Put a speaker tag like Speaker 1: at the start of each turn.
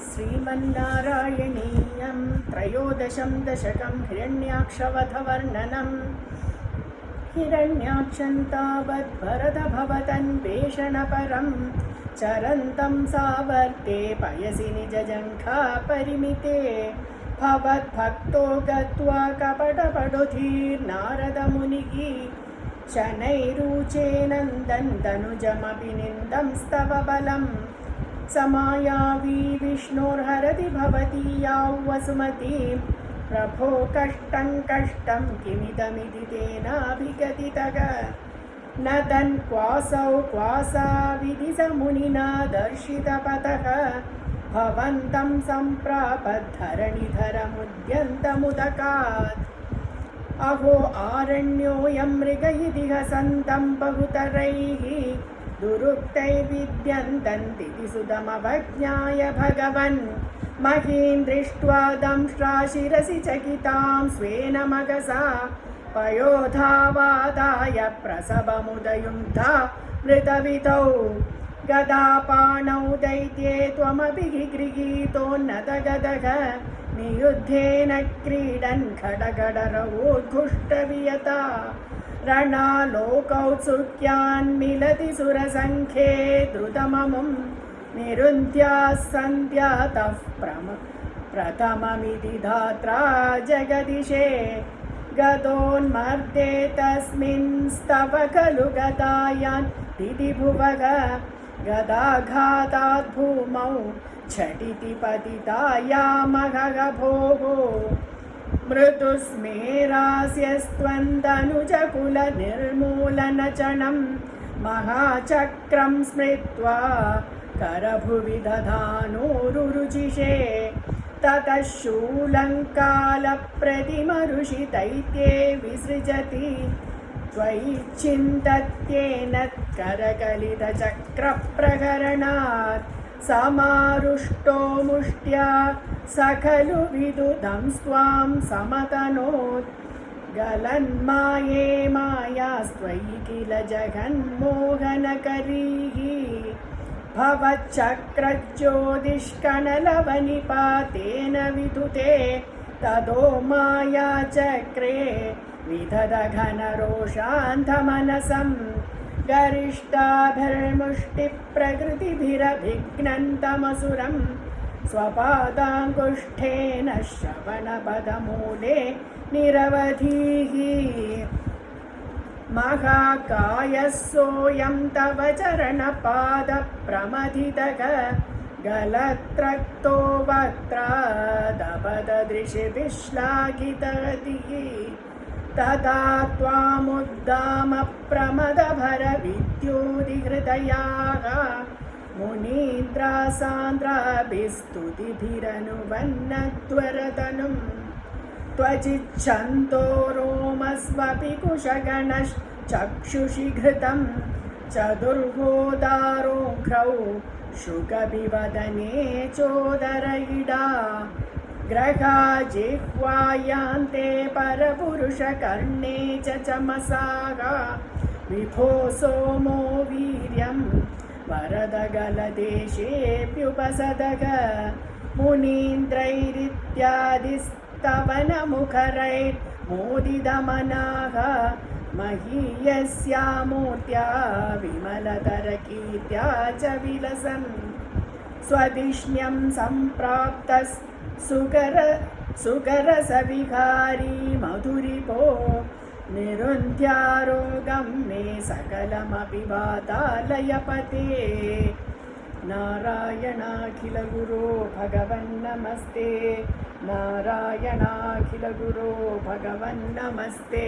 Speaker 1: श्रीमन्नारायणीयं त्रयोदशं दशकं हिरण्याक्षवधवर्णनं हिरण्याक्षं तावद्भरतभवतन्वेषणपरं चरन्तं सावर्ते पयसि निजजङ्घा परिमिते भवद्भक्तो गत्वा कपटपडुधीर्नारदमुनिः शनैरुचे नन्दन् तनुजमपि निन्दं स्तव बलम् समायावी विष्णोर्हरति भवती यां वसुमतीं प्रभो कष्टं कष्टं किमिदमिति तेनाभिगतितः न तन्क्वासौ क्वासा विधिसमुनिना दर्शितपथः भवन्तं सम्प्रापद्धरणिधरमुद्यन्तमुदकात् अहो आरण्योऽयं मृगैदिह सन्तं बहुतरैः दुरुक्तैर्विद्यन्तन्ति सुदमवज्ञाय भगवन् महीं दृष्ट्वा दंष्ट्रा शिरसि चकितां स्वेन मगसा पयोधावादाय प्रसवमुदयुङ्धा मृतवितौ गदापाणौ दैत्ये त्वमपि गृहीतोन्नतगदग नियुद्धेन क्रीडन् खडगडरवोद्घुष्टवियता ರಣಾಲೋಕೌತ್ಸುಕ್ಯಾನ್ಮಿಲತಿ ಸುರಸಂಖ್ಯೆ ಧೃತಮಮುಂ ನಿರುಂಧ್ಯಾಃ ಸಂಧ್ಯಾತಃ ಪ್ರಥಮಮಿತಿ ಧಾತ್ರಾ ಜಗದಿಶೇ ಗದೋನ್ಮರ್ದೆ ತಸ್ಮಿನ್ ಸ್ತವ ಖಲು ಗದಾಯಾನ್ ದಿದಿಭುವಗ ಗದಾಘಾತಾತ್ ಭೂಮೌ ಝಟಿತಿ ಪತಿತಾಯಾಮಹಗ ಭೋಗೋ मृदुस्मेरास्यस्त्वन्दनुजकुलनिर्मूलनचनं महाचक्रं स्मृत्वा करभुवि दधानोरुरुचिषे ततः शूलङ्कालप्रतिमऋषिदैत्ये विसृजति त्वयि चिन्तत्येन करकलितचक्रप्रहरणात् समारुष्टो मुष्ट्या स खलु विदुदं स्वां समतनोत् गलन्माये मायास्त्वयि किल जगन्मोहनकरीः भवच्चक्रज्योतिष्कणलवनिपातेन विदुते तदो मायाचक्रे विदधघनरोषान्धमनसम् गरिष्ठाभिर्मुष्टिप्रकृतिभिरभिघ्नन्तमसुरं स्वपादाङ्गुष्ठेन श्रवणपदमूले निरवधिः महाकायः सोऽयं तव चरणपादप्रमथितः गलत्रक्तो वक्त्रादपददृशिभिः श्लाघितगतिः तदा त्वामुद्दामप्रमदभरविद्युदिहृदयाः मुनीन्द्रासान्द्राभिस्तुतिभिरनुवन्नध्वरतनुं त्वचिच्छन्तो रोमस्वपि कुशगणश्चक्षुषि घृतं चतुर्होदारोघ्रौ शुकविवदने चोदरयिडा ग्रहा जिह्वायान्ते परपुरुषकर्णे च चमसाः विभो सोमो वीर्यं वरदगलदेशेऽप्युपसदग मुनीन्द्रैरित्यादिस्तवनमुखरैर्मोदितमनाः महीयस्यामूर्त्या विमलतरकीर्त्या च विलसन् स्वधिष्ण्यं सम्प्राप्तस् सुकरसविहारी मधुरिपो निरुन्ध्यारोगं मे सकलमपि वातालयपते नारायणाखिलगुरो भगवन्नमस्ते नारायणाखिलगुरो भगवन्नमस्ते।